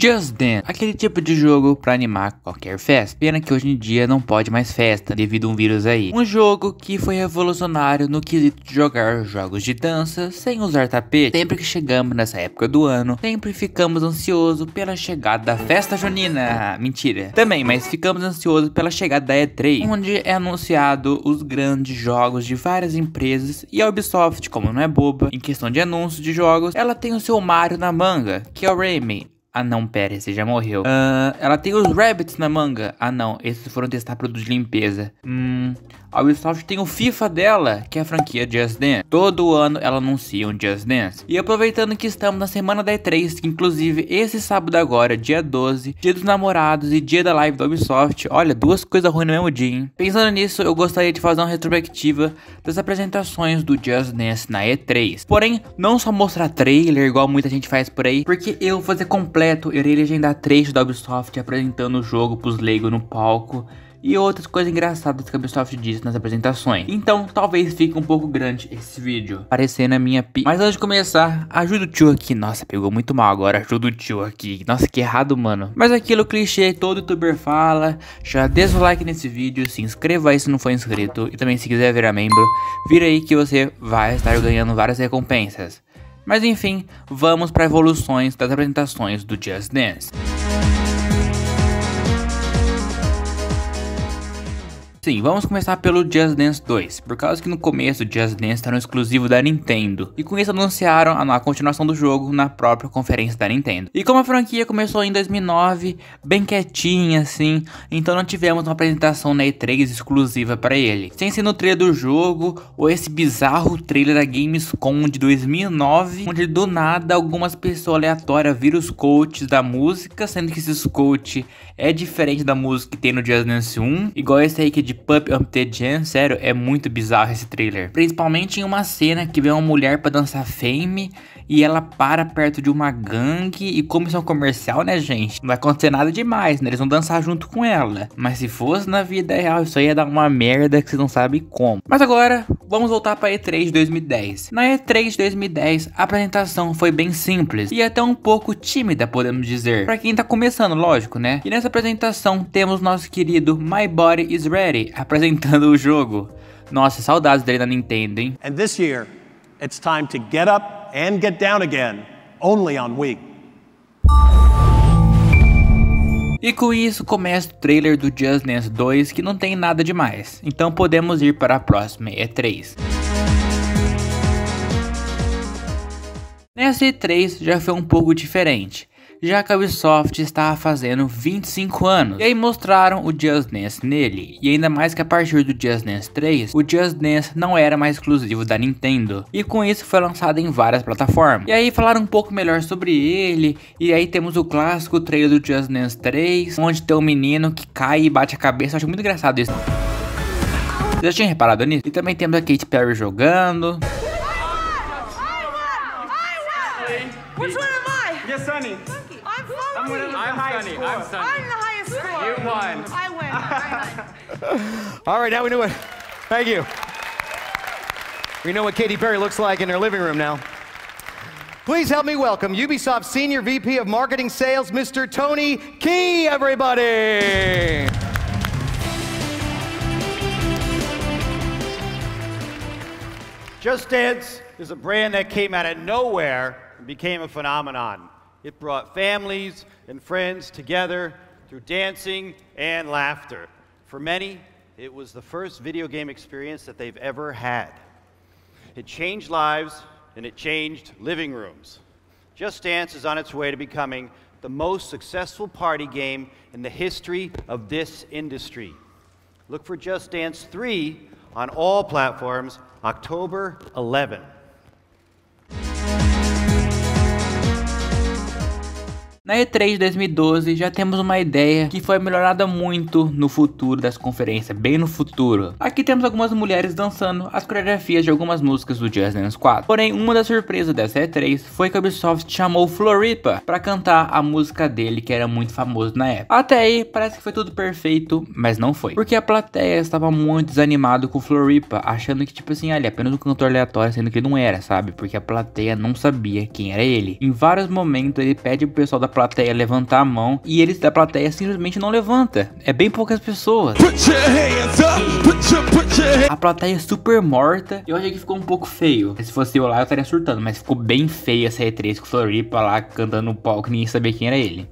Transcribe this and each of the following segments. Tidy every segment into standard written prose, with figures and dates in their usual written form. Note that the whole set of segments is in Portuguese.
Just Dance, aquele tipo de jogo pra animar qualquer festa. Pena que hoje em dia não pode mais festa devido a um vírus aí. Um jogo que foi revolucionário no quesito de jogar jogos de dança sem usar tapete. Sempre que chegamos nessa época do ano, sempre ficamos ansiosos pela chegada da festa junina. Mentira. Também, mas ficamos ansiosos pela chegada da E3, onde é anunciado os grandes jogos de várias empresas. E a Ubisoft, como não é boba em questão de anúncios de jogos, ela tem o seu Mario na manga, que é o Rayman. Ah não, pera, esse já morreu. Ela tem os Rabbids na manga. Ah não, esses foram testar produtos de limpeza. A Ubisoft tem o FIFA dela, que é a franquia Just Dance. Todo ano ela anuncia um Just Dance. E aproveitando que estamos na semana da E3, que inclusive esse sábado agora, dia 12, dia dos namorados e dia da live da Ubisoft. Olha, duas coisas ruins no mesmo dia, hein? Pensando nisso, eu gostaria de fazer uma retrospectiva das apresentações do Just Dance na E3. Porém, não só mostrar trailer, igual muita gente faz por aí, porque eu vou fazer completo, eu irei legendar trecho da Ubisoft apresentando o jogo pros leigos no palco e outras coisas engraçadas que a Ubisoft disse nas apresentações. Então talvez fique um pouco grande esse vídeo, parecendo a minha Mas antes de começar, ajuda o tio aqui. Nossa, pegou muito mal agora, ajuda o tio aqui. Nossa, que errado, mano. Mas aquilo clichê todo youtuber fala. Já deixa o like nesse vídeo, se inscreva aí se não for inscrito. E também se quiser virar membro, vira aí que você vai estar ganhando várias recompensas. Mas enfim, vamos para evoluções das apresentações do Just Dance. Sim, vamos começar pelo Just Dance 2, por causa que no começo o Just Dance era um exclusivo da Nintendo, e com isso anunciaram a continuação do jogo na própria conferência da Nintendo. E como a franquia começou em 2009, bem quietinha assim, então não tivemos uma apresentação na E3 exclusiva para ele. Sem ser no trailer do jogo, ou esse bizarro trailer da Gamescom de 2009, onde do nada algumas pessoas aleatórias viram os coaches da música, sendo que esses coaches é diferente da música que tem no Just Dance 1, igual esse aí que de Pump Up the Jam. Sério, é muito bizarro esse trailer. Principalmente em uma cena que vem uma mulher pra dançar Fame e ela para perto de uma gangue. E como isso é um comercial, né, gente? Não vai acontecer nada demais, né? Eles vão dançar junto com ela. Mas se fosse na vida real, isso aí ia dar uma merda que vocês não sabem como. Mas agora, vamos voltar pra E3 de 2010. Na E3 de 2010, a apresentação foi bem simples e até um pouco tímida, podemos dizer. Pra quem tá começando, lógico, né? E nessa apresentação, temos nosso querido My Body Is Ready apresentando o jogo. Nossa, saudades dele na Nintendo, hein? And this year, it's time to get up and get down again, only on Wii. E com isso começa o trailer do Just Dance 2, que não tem nada demais. Então podemos ir para a próxima E3. Nessa E3 já foi um pouco diferente, já que a Ubisoft estava fazendo 25 anos. E aí mostraram o Just Dance nele. E ainda mais que a partir do Just Dance 3, o Just Dance não era mais exclusivo da Nintendo. E com isso foi lançado em várias plataformas. E aí falaram um pouco melhor sobre ele. E aí temos o clássico trailer do Just Dance 3, onde tem um menino que cai e bate a cabeça. Eu acho muito engraçado isso. Vocês já tinham reparado nisso? E também temos a Katy Perry jogando. Which one am I? You're Sunny. I'm Funky. I'm Sunny. I'm Sunny. I'm the highest score. You won. I win. All right, now we know what. Thank you. We know what Katy Perry looks like in her living room now. Please help me welcome Ubisoft Senior VP of Marketing Sales, Mr. Tony Key, everybody. Just Dance is a brand that came out of nowhere and became a phenomenon. It brought families and friends together through dancing and laughter. For many, it was the first video game experience that they've ever had. It changed lives and it changed living rooms. Just Dance is on its way to becoming the most successful party game in the history of this industry. Look for Just Dance 3 on all platforms, October 11. Na E3 de 2012 já temos uma ideia que foi melhorada muito no futuro das conferências, bem no futuro. Aqui temos algumas mulheres dançando as coreografias de algumas músicas do Just Dance 4. Porém, uma das surpresas dessa E3 foi que a Ubisoft chamou o Floripa para cantar a música dele, que era muito famoso na época. Até aí parece que foi tudo perfeito, mas não foi. Porque a plateia estava muito desanimada com o Floripa, achando que tipo assim, ele é apenas um cantor aleatório, sendo que ele não era, sabe? Porque a plateia não sabia quem era ele. Em vários momentos ele pede pro pessoal da plateia levantar a mão e eles da plateia simplesmente não levanta. É bem poucas pessoas. A plateia é super morta. Eu achei que ficou um pouco feio. Se fosse eu lá, eu estaria surtando, mas ficou bem feia essa E3 com o Floripa lá cantando no palco, ninguém sabia quem era ele.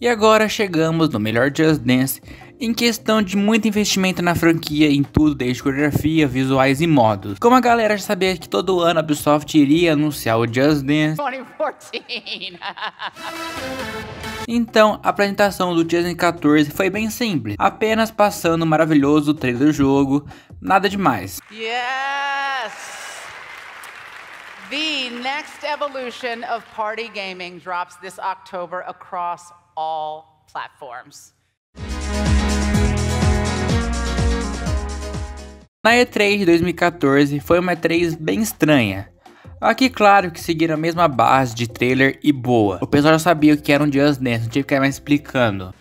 E agora chegamos no melhor Just Dance, em questão de muito investimento na franquia em tudo, desde coreografia, visuais e modos. Como a galera já sabia que todo ano a Ubisoft iria anunciar o Just Dance 2014. então a apresentação do Just Dance 14 foi bem simples, apenas passando o maravilhoso trailer do jogo, nada demais. Yes! The next evolution of party gaming drops this October across all platforms. Na E3 de 2014 foi uma E3 bem estranha. Aqui claro que seguiram a mesma base de trailer e boa. O pessoal já sabia o que era um Just Dance, não tinha que ficar mais explicando.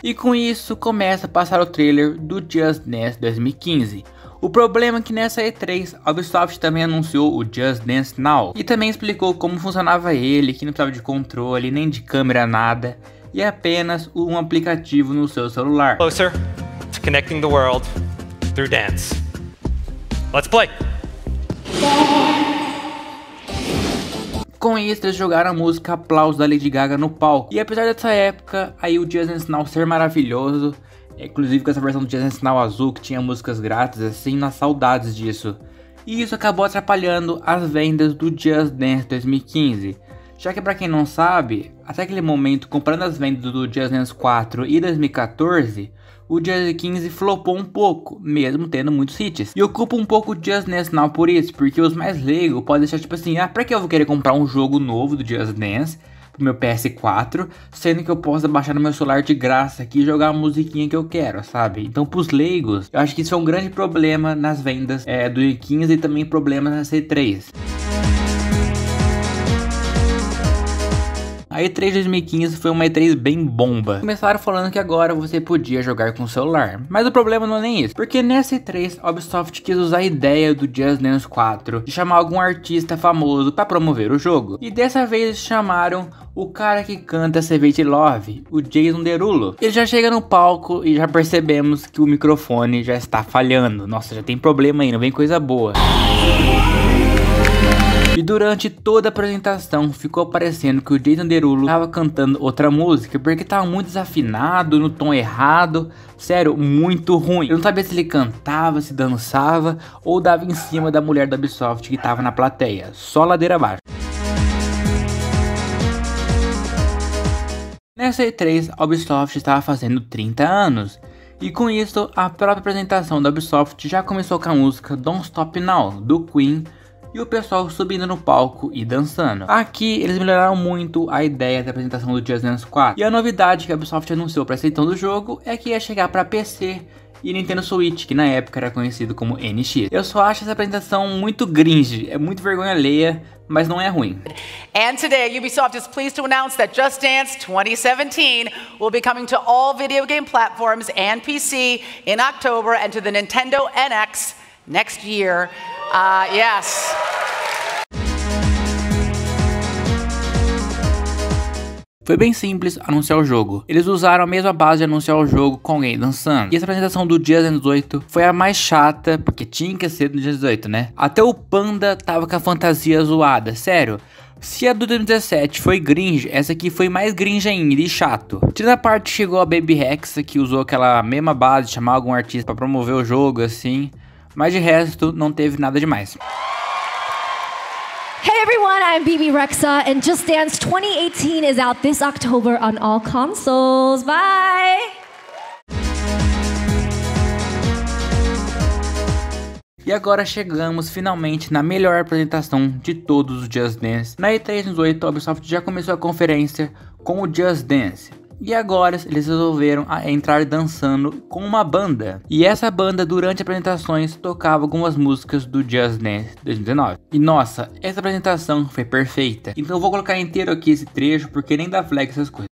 E com isso começa a passar o trailer do Just Dance 2015. O problema é que nessa E3 a Ubisoft também anunciou o Just Dance Now e também explicou como funcionava ele, que não precisava de controle, nem de câmera, nada, e é apenas um aplicativo no seu celular. Closer to connecting the world through dance. Let's play. Com isso eles jogaram a música Aplausos da Lady Gaga no palco. E apesar dessa época, aí o Just Dance Now ser maravilhoso, inclusive com essa versão do Just Dance Now azul que tinha músicas grátis assim, nas saudades disso. E isso acabou atrapalhando as vendas do Just Dance 2015. Já que pra quem não sabe, até aquele momento, comprando as vendas do Just Dance 4 e 2014, o Just Dance 15 flopou um pouco, mesmo tendo muitos hits. E eu culpo um pouco o Just Dance Now por isso, porque os mais leigos podem deixar tipo assim, pra que eu vou querer comprar um jogo novo do Just Dance pro meu PS4, sendo que eu posso baixar no meu celular de graça aqui e jogar a musiquinha que eu quero, sabe? Então pros leigos, eu acho que isso é um grande problema nas vendas do E15 e também problemas na C3. A E3 2015 foi uma E3 bem bomba. Começaram falando que agora você podia jogar com o celular, mas o problema não é nem isso, porque nessa E3 a Ubisoft quis usar a ideia do Just Dance 4 de chamar algum artista famoso para promover o jogo. E dessa vez eles chamaram o cara que canta Savage Love, o Jason Derulo. Ele já chega no palco e já percebemos que o microfone já está falhando. Nossa, já tem problema aí, não vem coisa boa. E durante toda a apresentação ficou parecendo que o Jason Derulo estava cantando outra música, porque estava muito desafinado, no tom errado, sério, muito ruim. Eu não sabia se ele cantava, se dançava ou dava em cima da mulher da Ubisoft que estava na plateia, só ladeira abaixo. Nessa E3, a Ubisoft estava fazendo 30 anos. E com isso, a própria apresentação da Ubisoft já começou com a música Don't Stop Now, do Queen, e o pessoal subindo no palco e dançando. Aqui eles melhoraram muito a ideia da apresentação do Just Dance 4. E a novidade que a Ubisoft anunciou para essa edição do jogo é que ia chegar para PC e Nintendo Switch, que na época era conhecido como NX. Eu só acho essa apresentação muito cringe, é muito vergonha alheia, mas não é ruim. And today, Ubisoft is pleased to announce that Just Dance 2017 will be coming to all video game platforms and PC in October and to the Nintendo NX next year. Yes. Foi bem simples anunciar o jogo. Eles usaram a mesma base de anunciar o jogo com alguém dançando. E essa apresentação do Just Dance 18 foi a mais chata, porque tinha que ser do Just Dance 18, né? Até o Panda tava com a fantasia zoada, sério. Se a do 2017 foi cringe, essa aqui foi mais cringe ainda e chato. Tirando a parte que chegou a Baby Rexa, que usou aquela mesma base de chamar algum artista pra promover o jogo, assim. Mas de resto, não teve nada demais. Hey everyone, I'm BB Rexa, and Just Dance 2018 is out this October on all consoles. Bye! E agora chegamos finalmente na melhor apresentação de todos os Just Dance. Na E3 2018, a Ubisoft já começou a conferência com o Just Dance. E agora eles resolveram entrar dançando com uma banda. E essa banda, durante apresentações, tocava algumas músicas do Just Dance 2019. E nossa, essa apresentação foi perfeita. Então eu vou colocar inteiro aqui esse trecho, porque nem dá flag essas coisas.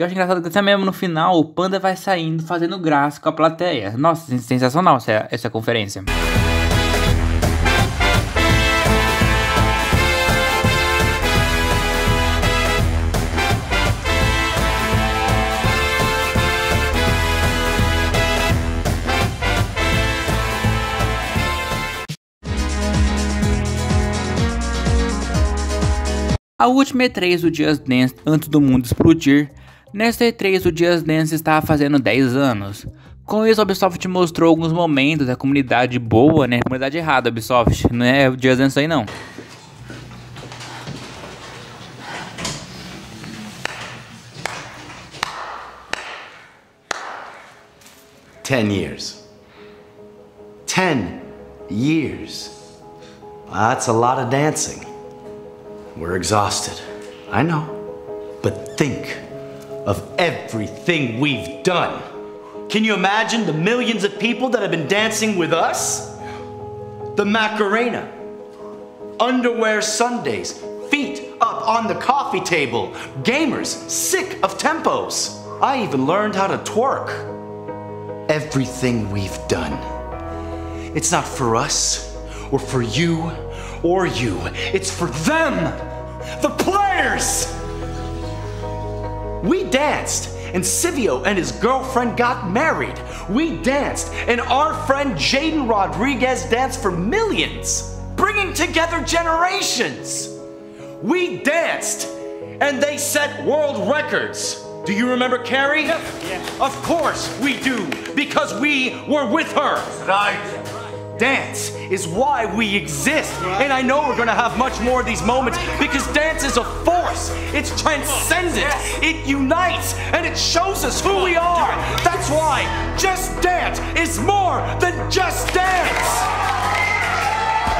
Eu acho engraçado que até mesmo no final o Panda vai saindo fazendo graça com a plateia. Nossa, sensacional essa conferência. A última E3 do Just Dance antes do mundo explodir. Nesta E3 o Just Dance estava fazendo 10 anos. Com isso a Ubisoft mostrou alguns momentos da comunidade boa, né? Comunidade errada, Ubisoft. Não é o Just Dance aí não. Ten years. 10 years. That's a lot of dancing. We're exhausted. I know. But think of everything we've done. Can you imagine the millions of people that have been dancing with us? The Macarena. Underwear Sundays. Feet up on the coffee table. Gamers sick of tempos. I even learned how to twerk. Everything we've done. It's not for us, or for you, or you. It's for them, the players! We danced, and Silvio and his girlfriend got married. We danced, and our friend Jaden Rodriguez danced for millions, bringing together generations. We danced, and they set world records. Do you remember Carrie? Yeah. Of course we do, because we were with her. Right. Dance is why we exist. And I know we're gonna have much more of these moments because dance is a force. It's transcendent. It unites and it shows us who we are. That's why Just Dance is more than just dance.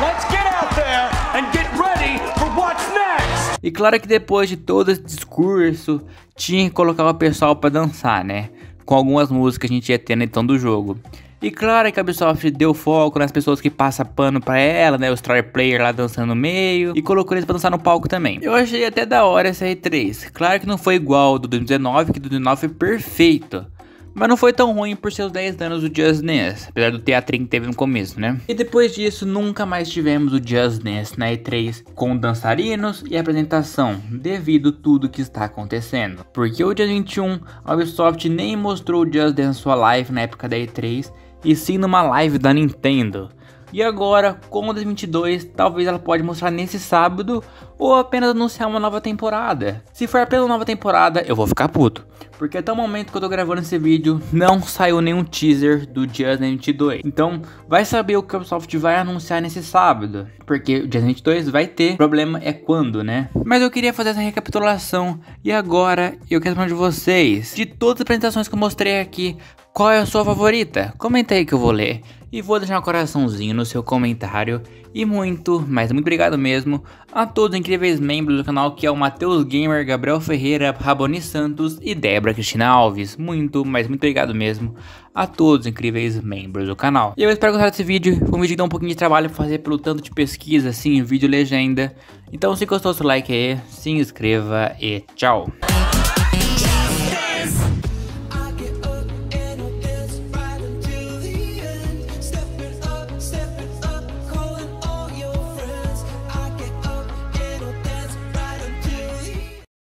Let's get out there and get ready for what's next. E claro que depois de todo esse discurso, tinha que colocar o pessoal pra dançar, né? Com algumas músicas que a gente ia ter na edição do jogo. E claro que a Ubisoft deu foco nas pessoas que passam pano pra ela, né? Os Star Player lá dançando no meio. E colocou eles pra dançar no palco também. Eu achei até da hora essa E3. Claro que não foi igual ao do 2019, que do 2019 foi perfeito. Mas não foi tão ruim por seus 10 anos do Just Dance, apesar do teatrinho que teve no começo, né? E depois disso, nunca mais tivemos o Just Dance na E3 com dançarinos e apresentação, devido a tudo que está acontecendo. Porque o dia 21, a Ubisoft nem mostrou o Just Dance sua live na época da E3, e sim numa live da Nintendo. E agora, com o 2022, talvez ela pode mostrar nesse sábado ou apenas anunciar uma nova temporada. Se for apenas uma nova temporada, eu vou ficar puto. Porque até o momento que eu tô gravando esse vídeo, não saiu nenhum teaser do Just Dance 22. Então, vai saber o que a Ubisoft vai anunciar nesse sábado. Porque o Just Dance 22 vai ter, o problema é quando, né? Mas eu queria fazer essa recapitulação. E agora, eu quero saber de vocês. De todas as apresentações que eu mostrei aqui, qual é a sua favorita? Comenta aí que eu vou ler. E vou deixar um coraçãozinho no seu comentário. E muito, mas muito obrigado mesmo a todos os incríveis membros do canal, que é o Matheus Gamer, Gabriel Ferreira, Raboni Santos e Débora Cristina Alves. Muito, mas muito obrigado mesmo a todos os incríveis membros do canal. E eu espero gostar desse vídeo. Foi um vídeo que dá um pouquinho de trabalho pra fazer pelo tanto de pesquisa, assim, vídeo legenda. Então se gostou, seu like aí, se inscreva e tchau.